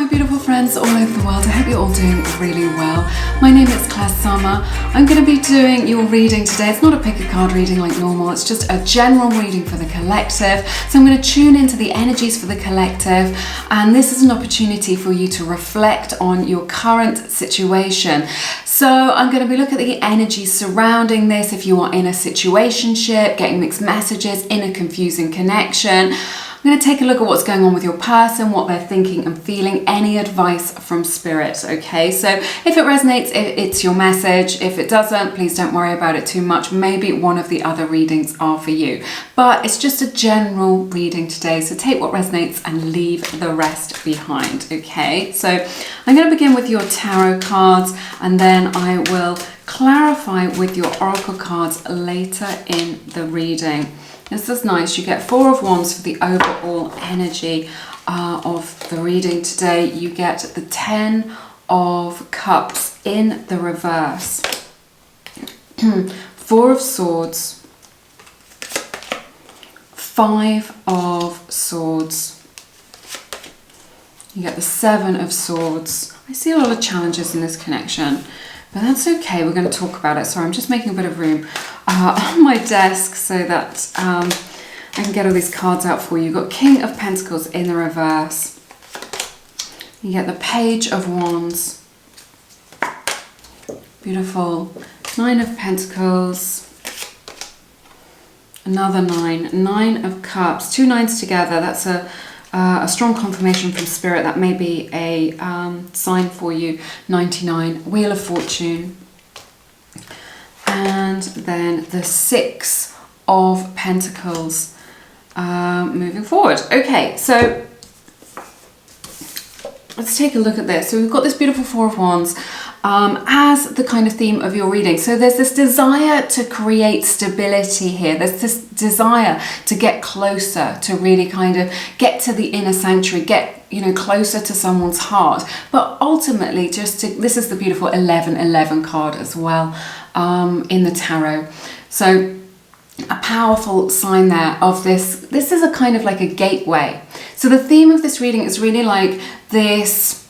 my beautiful friends all over the world. I hope you're all doing really well. My name is Kasamba. I'm going to be doing your reading today. It's not a pick a card reading like normal. It's just a general reading for the collective. So I'm going to tune into the energies for the collective, and this is an opportunity for you to reflect on your current situation. So I'm going to be looking at the energies surrounding this. If you are in a situationship, getting mixed messages, in a confusing connection, I'm going to take a look at what's going on with your person, what they're thinking and feeling, any advice from spirit, okay? So if it resonates, it's your message. If it doesn't, please don't worry about it too much. Maybe one of the other readings are for you. But it's just a general reading today, so take what resonates and leave the rest behind, okay? So I'm going to begin with your tarot cards, and then I will clarify with your oracle cards later in the reading. This is nice. You get 4 of Wands for the overall energy of the reading today. You get the 10 of Cups in the reverse. 4 of Swords. 5 of Swords. You get the 7 of Swords. I see a lot of challenges in this connection, but that's okay. We're going to talk about it. Sorry, I'm just making a bit of room on my desk so that I can get all these cards out for you. You've got King of Pentacles in the reverse. You get the Page of Wands. Beautiful. 9 of Pentacles. Another 9. 9 of Cups. 2 9s together. That's a strong confirmation from Spirit. That may be a sign for you. 99. Wheel of Fortune. And then the 6 of Pentacles moving forward. Okay, so let's take a look at this. So we've got this beautiful 4 of Wands as the kind of theme of your reading. So there's this desire to create stability here. There's this desire to get closer, to really kind of get to the inner sanctuary, get closer to someone's heart. But ultimately, this is the beautiful 1111 card as well in the tarot. So a powerful sign there of this. This is a kind of like a gateway. So the theme of this reading is really like this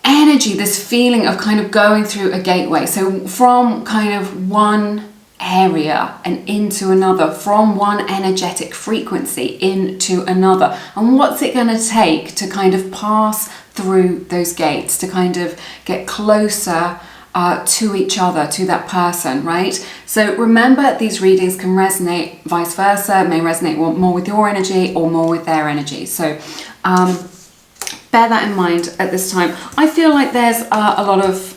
energy, this feeling of kind of going through a gateway. So from kind of one area and into another, from one energetic frequency into another. And what's it going to take to kind of pass through those gates, to kind of get closer to each other, to that person, right? So remember, these readings can resonate vice versa, may resonate more with your energy or more with their energy. So bear that in mind at this time. I feel like there's a lot of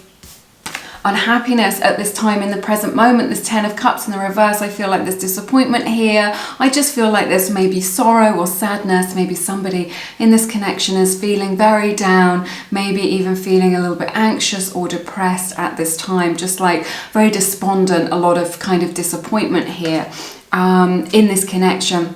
unhappiness at this time in the present moment. This 10 of Cups in the reverse, I feel like there's disappointment here. I just feel like there's maybe sorrow or sadness. Maybe somebody in this connection is feeling very down, maybe even feeling a little bit anxious or depressed at this time, just like very despondent, a lot of kind of disappointment here in this connection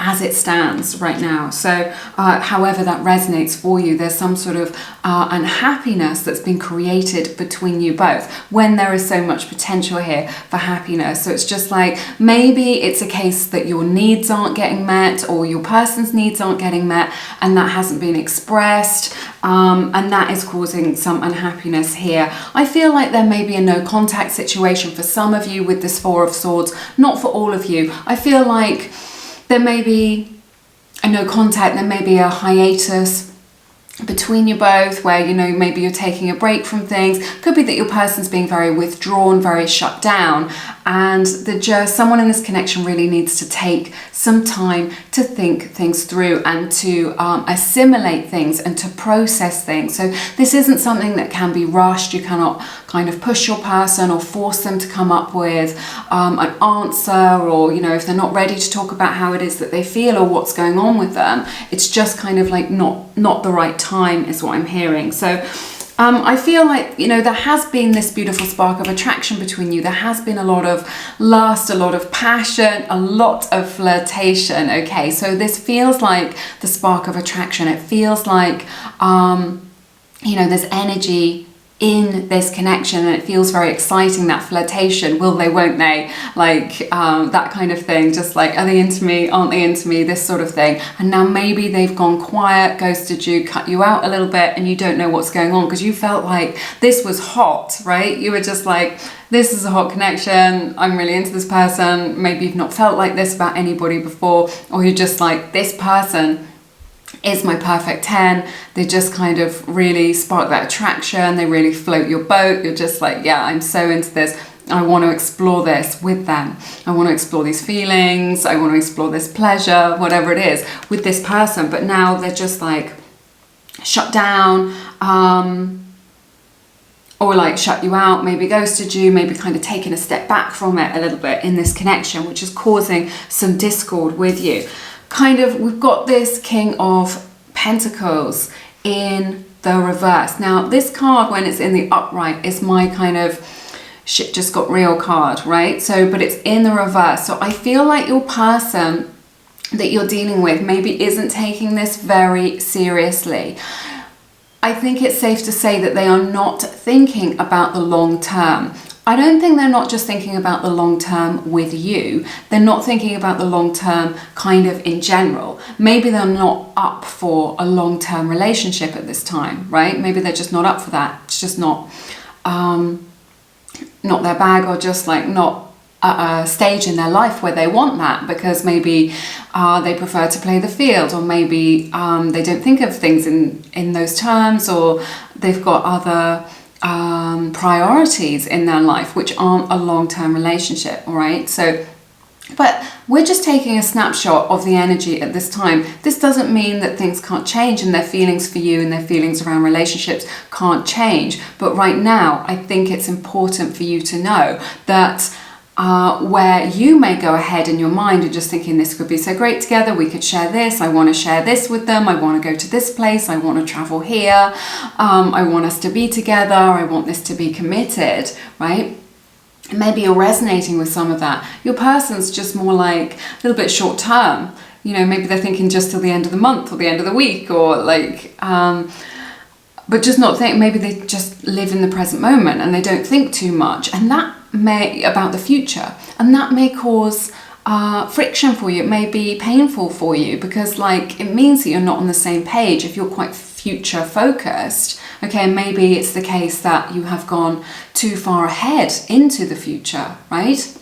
as it stands right now. So however that resonates for you, there's some sort of unhappiness that's been created between you both when there is so much potential here for happiness. So it's just like, maybe it's a case that your needs aren't getting met, or your person's needs aren't getting met, and that hasn't been expressed, and that is causing some unhappiness here. I feel like there may be a no contact situation for some of you with this 4 of Swords, not for all of you. I feel like there may be a no contact, there may be a hiatus between you both, where maybe you're taking a break from things. Could be that your person's being very withdrawn, very shut down, and someone in this connection really needs to take some time to think things through and to assimilate things and to process things. So this isn't something that can be rushed. You cannot kind of push your person or force them to come up with an answer, or if they're not ready to talk about how it is that they feel or what's going on with them. It's just kind of like not the right time is what I'm hearing. So I feel like, there has been this beautiful spark of attraction between you. There has been a lot of lust, a lot of passion, a lot of flirtation, okay? So this feels like the spark of attraction. It feels like, there's energy in this connection, and it feels very exciting, that flirtation, will they, won't they, like that kind of thing, just like, are they into me, aren't they into me, this sort of thing. And now maybe they've gone quiet, ghosted you, cut you out a little bit, and you don't know what's going on because you felt like this was hot, right? You were just like, this is a hot connection, I'm really into this person. Maybe you've not felt like this about anybody before, or you're just like, this person is my perfect 10. They just kind of really spark that attraction, they really float your boat. You're just like, yeah, I'm so into this, I want to explore this with them, I want to explore these feelings, I want to explore this pleasure, whatever it is, with this person. But now they're just like shut down, or like shut you out, maybe ghosted you, maybe kind of taken a step back from it a little bit in this connection, which is causing some discord with you. Kind of, we've got this King of Pentacles in the reverse. Now, this card, when it's in the upright, is my kind of shit just got real card, right? So, but it's in the reverse. So I feel like your person that you're dealing with maybe isn't taking this very seriously. I think it's safe to say that they are not thinking about the long term. I don't think they're not just thinking about the long term with you. They're not thinking about the long term kind of in general. Maybe they're not up for a long-term relationship at this time, right? Maybe they're just not up for that. It's just not their bag, or just like not at a stage in their life where they want that, because maybe they prefer to play the field, or maybe they don't think of things in those terms, or they've got other priorities in their life which aren't a long-term relationship. All right, so but we're just taking a snapshot of the energy at this time. This doesn't mean that things can't change and their feelings for you and their feelings around relationships can't change, but right now I think it's important for you to know that where you may go ahead in your mind and just thinking, this could be so great together, we could share this, I want to share this with them, I want to go to this place, I want to travel here, I want us to be together, I want this to be committed, right? Maybe you're resonating with some of that. Your person's just more like a little bit short term, you know, maybe they're thinking just till the end of the month or the end of the week, or like but just not think, maybe they just live in the present moment and they don't think too much, and that may about the future, and that may cause friction for you. It may be painful for you, because like it means that you're not on the same page if you're quite future focused. Okay, and maybe it's the case that you have gone too far ahead into the future, right?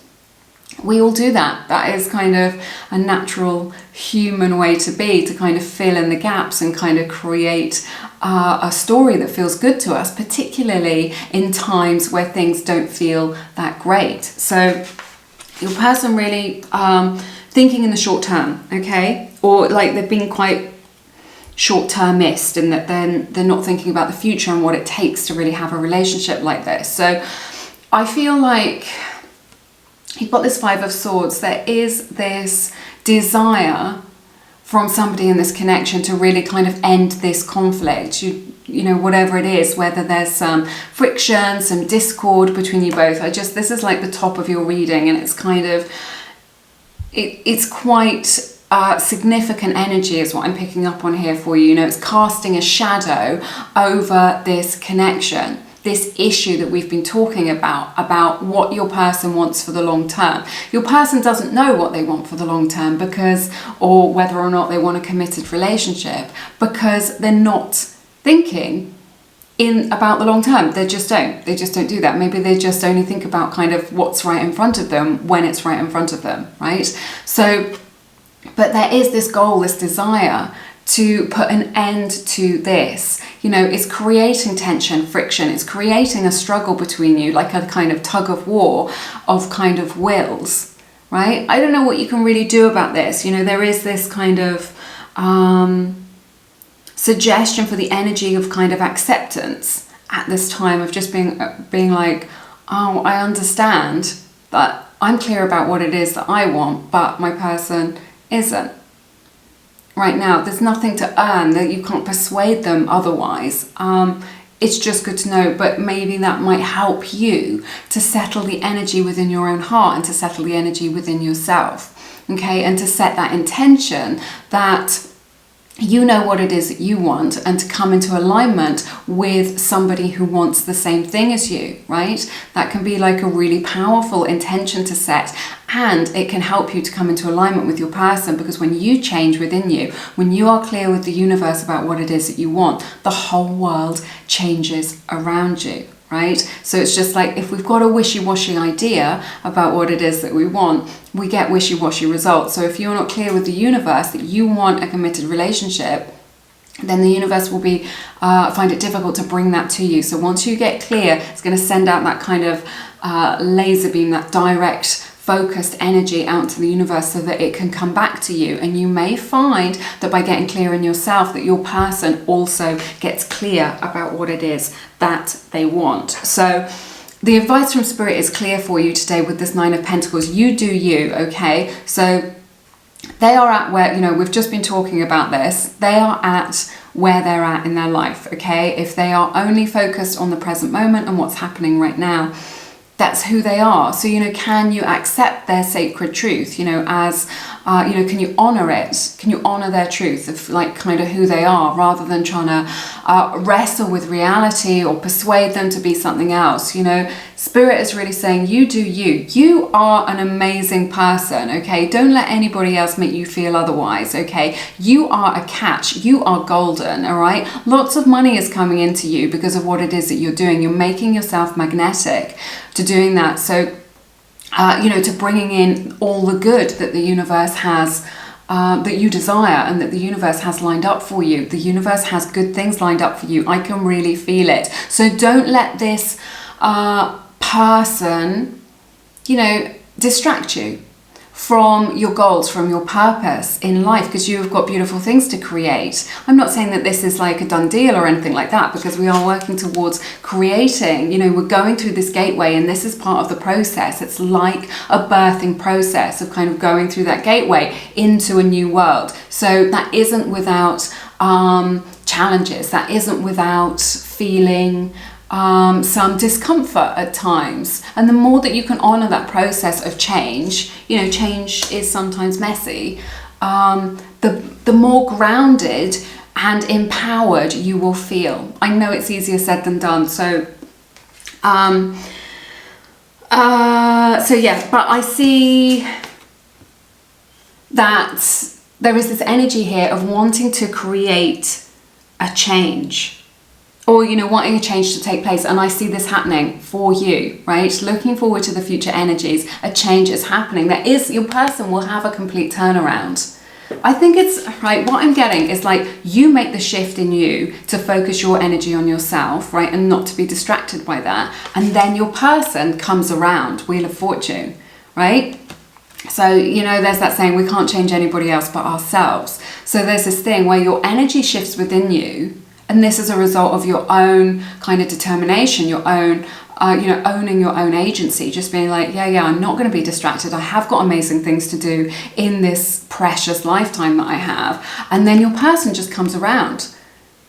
We all do that. That is kind of a natural human way to be, to kind of fill in the gaps and kind of create a story that feels good to us, particularly in times where things don't feel that great. So your person really thinking in the short term, okay? Or like they've been quite short-termist in that they're not thinking about the future and what it takes to really have a relationship like this. So I feel like you've got this Five of Swords. There is this desire from somebody in this connection to really kind of end this conflict. You know, whatever it is, whether there's some friction, some discord between you both. This is like the top of your reading, and it's kind of, it's quite significant energy is what I'm picking up on here for you. You know, it's casting a shadow over this connection, this issue that we've been talking about what your person wants for the long term. Your person doesn't know what they want for the long term, because, or whether or not they want a committed relationship, because they're not thinking about the long term. They just don't do that. Maybe they just only think about kind of what's right in front of them when it's right in front of them, right? So, but there is this goal, this desire to put an end to this. You know, it's creating tension, friction, it's creating a struggle between you, like a kind of tug of war of kind of wills, right? I don't know what you can really do about this. You know, there is this kind of suggestion for the energy of kind of acceptance at this time, of just being like, oh, I understand that I'm clear about what it is that I want, but my person isn't. Right now, there's nothing to earn, that you can't persuade them otherwise. It's just good to know, but maybe that might help you to settle the energy within your own heart and to settle the energy within yourself, okay? And to set that intention that you know what it is that you want, and to come into alignment with somebody who wants the same thing as you, right? That can be like a really powerful intention to set, and it can help you to come into alignment with your person, because when you change within you, when you are clear with the universe about what it is that you want, the whole world changes around you. Right? So it's just like, if we've got a wishy-washy idea about what it is that we want, we get wishy-washy results. So if you're not clear with the universe that you want a committed relationship, then the universe will be find it difficult to bring that to you. So once you get clear, it's going to send out that kind of laser beam, that direct focused energy out to the universe, so that it can come back to you. And you may find that by getting clear in yourself, that your person also gets clear about what it is that they want. So the advice from Spirit is clear for you today with this Nine of Pentacles. You do you, okay? So they are at where, you know, we've just been talking about this. They are at where they're at in their life, okay? If they are only focused on the present moment and what's happening right now, that's who they are. So, you know, can you accept their sacred truth, you know, as, you know, can you honor it? Can you honor their truth of like kind of who they are, rather than trying to wrestle with reality or persuade them to be something else? You know, Spirit is really saying, you do you. You are an amazing person, okay? Don't let anybody else make you feel otherwise, okay? You are a catch. You are golden, all right? Lots of money is coming into you because of what it is that you're doing. You're making yourself magnetic to doing that. So, you know, to bringing in all the good that the universe has, that you desire, and that the universe has lined up for you. The universe has good things lined up for you. I can really feel it. So don't let this person, you know, distract you from your goals, from your purpose in life, because you've got beautiful things to create. I'm not saying that this is like a done deal or anything like that, because we are working towards creating, you know, we're going through this gateway, and this is part of the process. It's like a birthing process of kind of going through that gateway into a new world. So that isn't without challenges, that isn't without feeling some discomfort at times. And the more that you can honor that process of change, you know, change is sometimes messy, the more grounded and empowered you will feel. I know it's easier said than done. So yeah, but I see that there is this energy here of wanting to create a change, or, you know, wanting a change to take place. And I see this happening for you, right? Looking forward to the future energies, a change is happening. There is, your person will have a complete turnaround. I think it's, right, what I'm getting is like, you make the shift in you to focus your energy on yourself, right? And not to be distracted by that. And then your person comes around, Wheel of Fortune, right? So, you know, there's that saying, we can't change anybody else but ourselves. So there's this thing where your energy shifts within you, and this is a result of your own kind of determination, your own, you know, owning your own agency, just being like, yeah, I'm not going to be distracted. I have got amazing things to do in this precious lifetime that I have. And then your person just comes around,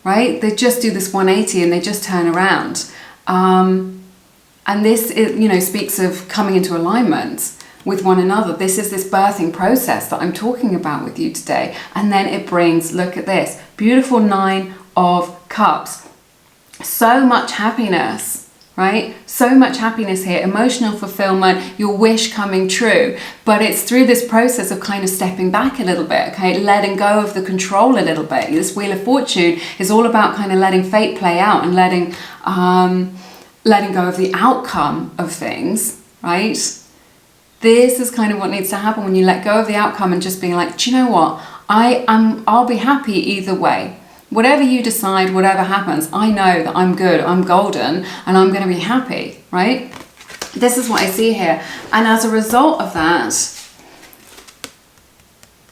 right? They just do this 180 and they just turn around. And this, you know, speaks of coming into alignment with one another. This is this birthing process that I'm talking about with you today. And then it brings, look at this, beautiful Nine of Cups. So much happiness, right? So much happiness here, emotional fulfillment, your wish coming true. But it's through this process of kind of stepping back a little bit, okay? Letting go of the control a little bit. This Wheel of Fortune is all about kind of letting fate play out and letting go of the outcome of things, right? This is kind of what needs to happen when you let go of the outcome and just being like, do you know what? I'll be happy either way. Whatever you decide, whatever happens, I know that I'm good, I'm golden, and I'm going to be happy, right? This is what I see here. And as a result of that,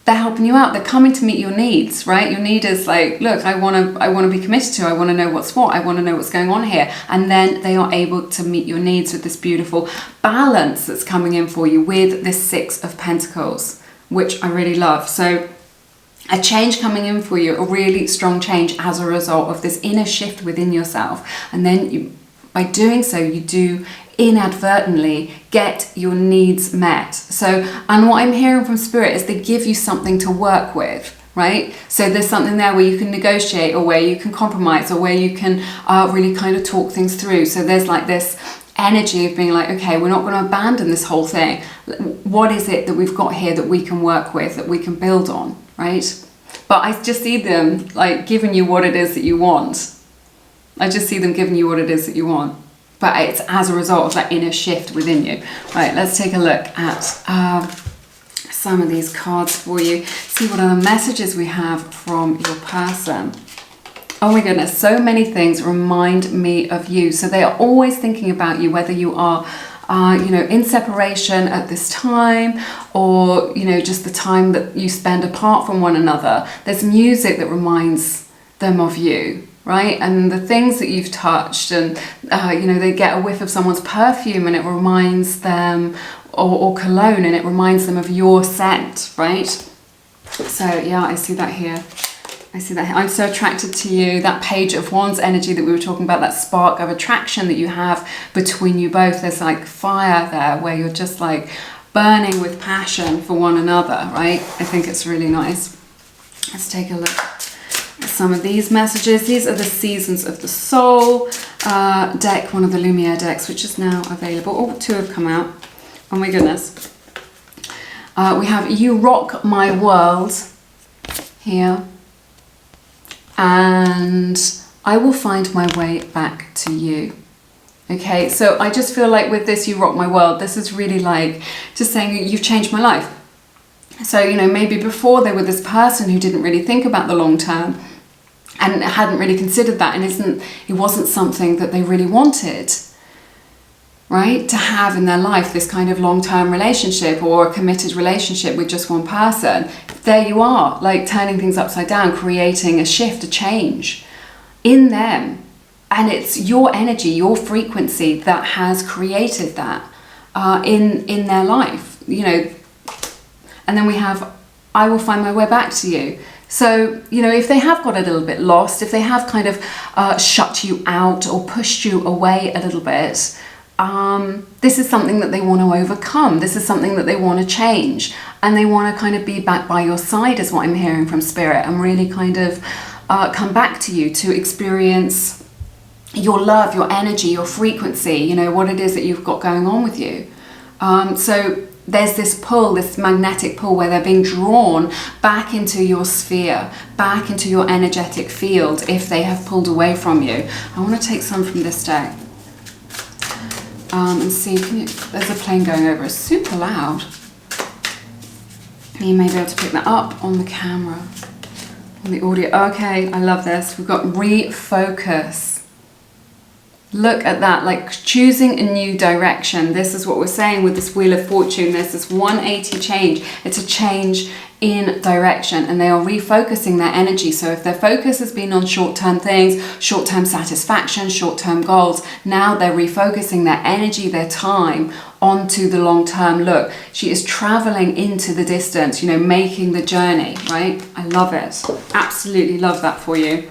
they're helping you out. They're coming to meet your needs, right? Your need is like, look, I want to be committed to, I want to know what's what, I want to know what's going on here. And then they are able to meet your needs with this beautiful balance that's coming in for you with this Six of Pentacles, which I really love. So a change coming in for you, a really strong change as a result of this inner shift within yourself. And then you, by doing so, you do inadvertently get your needs met. So, and what I'm hearing from Spirit is they give you something to work with, right? So there's something there where you can negotiate, or where you can compromise, or where you can really kind of talk things through. So there's like this energy of being like, okay, we're not going to abandon this whole thing. What is it that we've got here that we can work with, that we can build on, right? But I just see them like giving you what it is that you want. I just see them giving you what it is that you want. But it's as a result of that inner shift within you. Right, let's take a look at some of these cards for you. See what other messages we have from your person. Oh my goodness, so many things remind me of you. So they are always thinking about you, whether you are you know, in separation at this time, or, you know, just the time that you spend apart from one another. There's music that reminds them of you, right? And the things that you've touched, and you know, they get a whiff of someone's perfume and it reminds them, or cologne, and it reminds them of your scent, right? So yeah, I see that here. I see that here. I'm so attracted to you. That Page of Wands energy that we were talking about, that spark of attraction that you have between you both. There's like fire there where you're just like burning with passion for one another, right? I think it's really nice. Let's take a look at some of these messages. These are the Seasons of the Soul deck, one of the Lumiere decks, which is now available. Oh, two have come out. Oh my goodness. We have You Rock My World here. And I Will Find My Way Back to You. Okay, so I just feel like with this You Rock My World, this is really like just saying you've changed my life. So, you know, maybe before they were this person who didn't really think about the long term and hadn't really considered that, and it wasn't something that they really wanted, right? To have in their life, this kind of long-term relationship or a committed relationship with just one person. There you are, like turning things upside down, creating a shift, a change in them. And it's your energy, your frequency that has created that in their life, you know. And then we have I Will Find My Way Back to You. So, you know, if they have got a little bit lost, if they have kind of shut you out or pushed you away a little bit, this is something that they want to overcome. This is something that they want to change, and they want to kind of be back by your side, is what I'm hearing from Spirit, and really kind of come back to you to experience your love, your energy, your frequency, you know, what it is that you've got going on with you. So there's this pull, this magnetic pull, where they're being drawn back into your sphere, back into your energetic field if they have pulled away from you. I want to take some from this deck. And see, there's a plane going over, it's super loud. You may be able to pick that up on the camera, on the audio. Okay, I love this. We've got refocus. Look at that, like choosing a new direction. This is what we're saying with this Wheel of Fortune. There's this 180 change. It's a change in direction, and they are refocusing their energy. So if their focus has been on short-term things, short-term satisfaction, short-term goals, now they're refocusing their energy, their time onto the long-term. Look, she is traveling into the distance, you know, making the journey, right? I love it. Absolutely love that for you.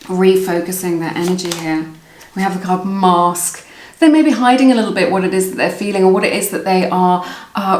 Refocusing their energy here. We have the card Mask. They may be hiding a little bit what it is that they're feeling, or what it is that they are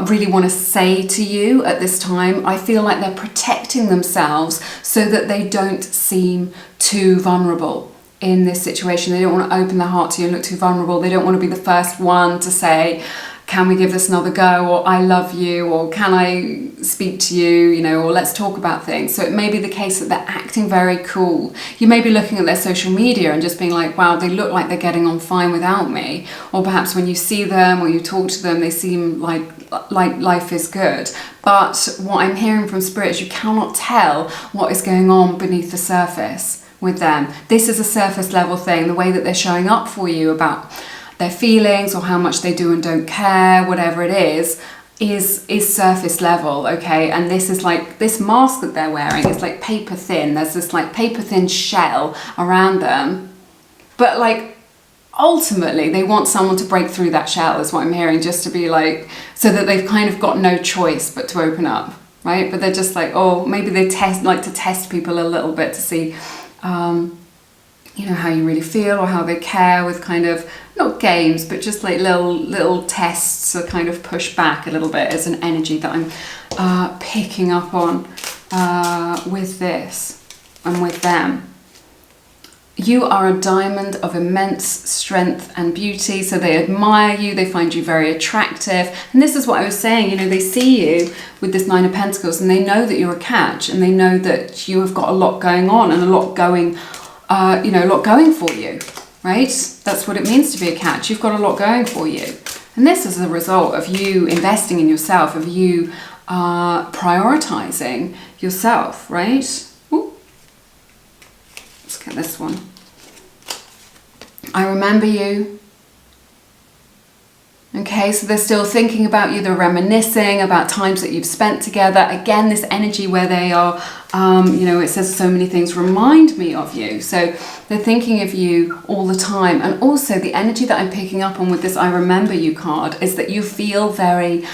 really want to say to you at this time. I feel like they're protecting themselves so that they don't seem too vulnerable in this situation. They don't want to open their heart to you and look too vulnerable. They don't want to be the first one to say, can we give this another go, or I love you, or can I speak to you, you know, or let's talk about things. So it may be the case that they're acting very cool. You may be looking at their social media and just being like, wow, they look like they're getting on fine without me. Or perhaps when you see them or you talk to them, they seem like life is good. But what I'm hearing from Spirit is you cannot tell what is going on beneath the surface with them. This is a surface level thing, the way that they're showing up for you about their feelings or how much they do and don't care, whatever it is surface level, okay? And this is like, this mask that they're wearing is like paper thin. There's this like paper thin shell around them. But like, ultimately, they want someone to break through that shell, is what I'm hearing, just to be like, so that they've kind of got no choice but to open up, right? But they're just like, oh, maybe they like to test people a little bit to see, you know, how you really feel or how they care, with kind of, not games, but just like little tests to kind of push back a little bit, as an energy that I'm picking up on. with this and with them. You are a diamond of immense strength and beauty. So they admire you, they find you very attractive. And this is what I was saying, you know, they see you with this Nine of Pentacles and they know that you're a catch, and they know that you have got a lot going on and a lot going, you know, a lot going for you, right? That's what it means to be a catch. You've got a lot going for you. And this is a result of you investing in yourself, of you prioritizing yourself, right? Ooh. Let's get this one. I remember you. Okay, so they're still thinking about you, they're reminiscing about times that you've spent together. Again, this energy where they are, you know, it says so many things remind me of you. So they're thinking of you all the time. And also the energy that I'm picking up on with this I remember you card is that you feel very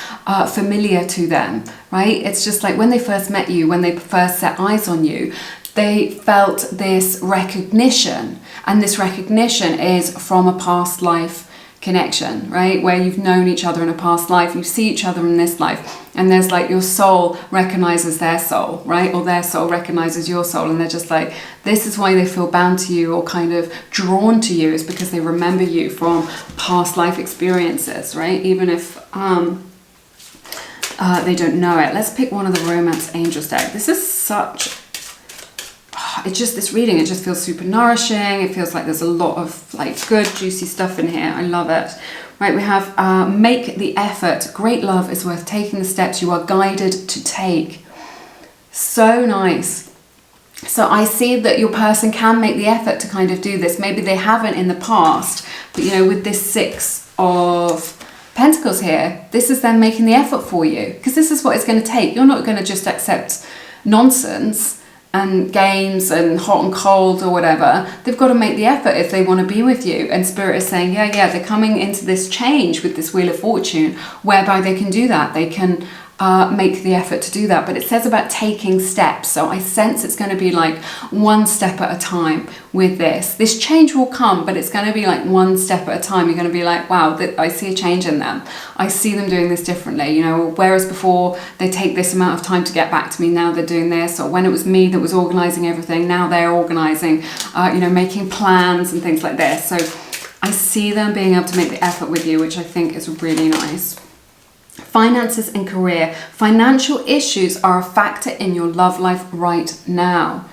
familiar to them, right? It's just like when they first met you, when they first set eyes on you, they felt this recognition. And this recognition is from a past life connection, right? Where you've known each other in a past life, you see each other in this life, and there's like your soul recognizes their soul, right? Or their soul recognizes your soul, and they're just like, this is why they feel bound to you or kind of drawn to you, is because they remember you from past life experiences, right? Even if they don't know it. Let's pick one of the Romance Angels deck. This is such... it's just this reading, it just feels super nourishing. It feels like there's a lot of like good juicy stuff in here. I love it. Right, we have make the effort. Great love is worth taking the steps you are guided to take. So nice. So I see that your person can make the effort to kind of do this. Maybe they haven't in the past, but you know, with this Six of Pentacles here, this is them making the effort for you, because this is what it's going to take. You're not going to just accept nonsense and games and hot and cold or whatever. They've got to make the effort if they want to be with you. And Spirit is saying, yeah, they're coming into this change with this Wheel of Fortune, whereby they can do that. They can make the effort to do that. But it says about taking steps. So I sense it's going to be like one step at a time with this. This change will come, but it's going to be like one step at a time. You're going to be like, wow, I see a change in them. I see them doing this differently. You know, whereas before they take this amount of time to get back to me, now they're doing this. Or when it was me that was organizing everything, now they're organizing, you know, making plans and things like this. So I see them being able to make the effort with you, which I think is really nice. Finances and career. Financial issues are a factor in your love life right now.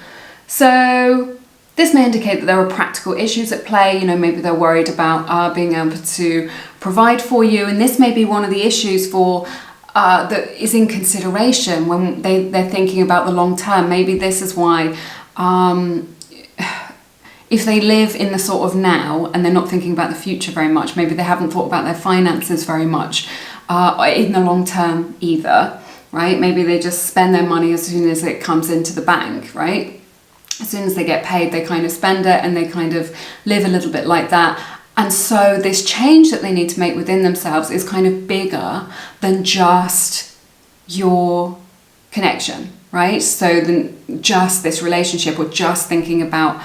So this may indicate that there are practical issues at play. You know, maybe they're worried about being able to provide for you. And this may be one of the issues for that is in consideration when they're thinking about the long term. Maybe this is why if they live in the sort of now and they're not thinking about the future very much, maybe they haven't thought about their finances very much in the long term either, right? Maybe they just spend their money as soon as it comes into the bank, right? As soon as they get paid, they kind of spend it and they kind of live a little bit like that. And so this change that they need to make within themselves is kind of bigger than just your connection, right? So than just this relationship or just thinking about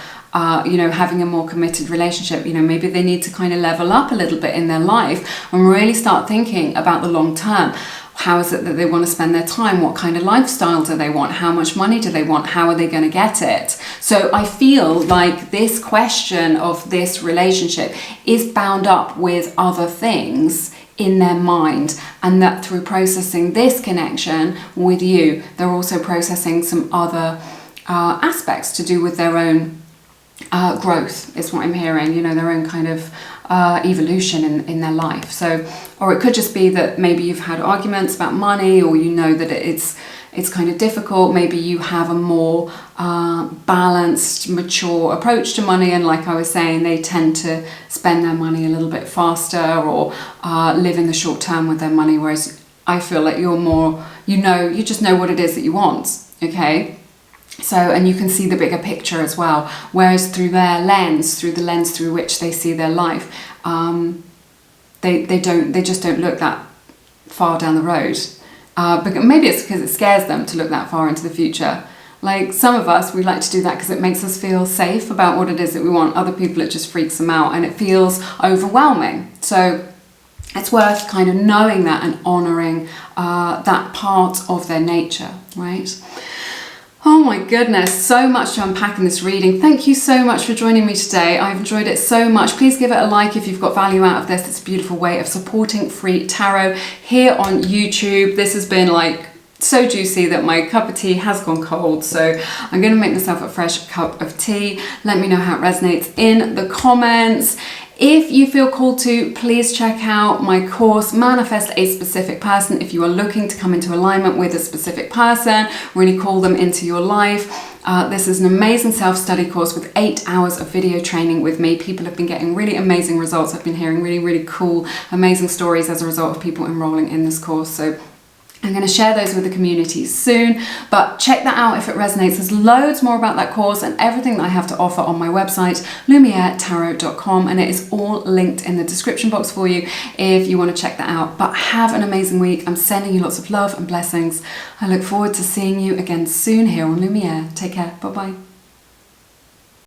you know, having a more committed relationship. You know, maybe they need to kind of level up a little bit in their life and really start thinking about the long term. How is it that they want to spend their time? What kind of lifestyle do they want? How much money do they want? How are they going to get it? So I feel like this question of this relationship is bound up with other things in their mind, and that through processing this connection with you, they're also processing some other aspects to do with their own growth, is what I'm hearing, you know, their own kind of evolution in their life. So, or it could just be that maybe you've had arguments about money, or you know that it's kind of difficult. Maybe you have a more balanced, mature approach to money, and like I was saying, they tend to spend their money a little bit faster or live in the short term with their money, whereas I feel like you're more, you just know what it is that you want, okay? So, and you can see the bigger picture as well, whereas through their lens, through the lens through which they see their life, they just don't look that far down the road. But maybe it's because it scares them to look that far into the future. Like some of us, we like to do that because it makes us feel safe about what it is that we want. Other people, it just freaks them out and it feels overwhelming. So it's worth kind of knowing that and honouring that part of their nature, right? Oh my goodness, so much to unpack in this reading. Thank you so much for joining me today. I've enjoyed it so much. Please give it a like if you've got value out of this. It's a beautiful way of supporting free tarot here on YouTube. This has been like so juicy that my cup of tea has gone cold, so I'm going to make myself a fresh cup of tea. Let me know how it resonates in the comments. If you feel called to, please check out my course, Manifest a Specific Person. If you are looking to come into alignment with a specific person, really call them into your life. This is an amazing self-study course with 8 hours of video training with me. People have been getting really amazing results. I've been hearing really cool, amazing stories as a result of people enrolling in this course. So I'm going to share those with the community soon, but check that out if it resonates. There's loads more about that course and everything that I have to offer on my website, lumieretarot.com, and it is all linked in the description box for you if you want to check that out. But have an amazing week. I'm sending you lots of love and blessings. I look forward to seeing you again soon here on Lumiere. Take care. Bye-bye.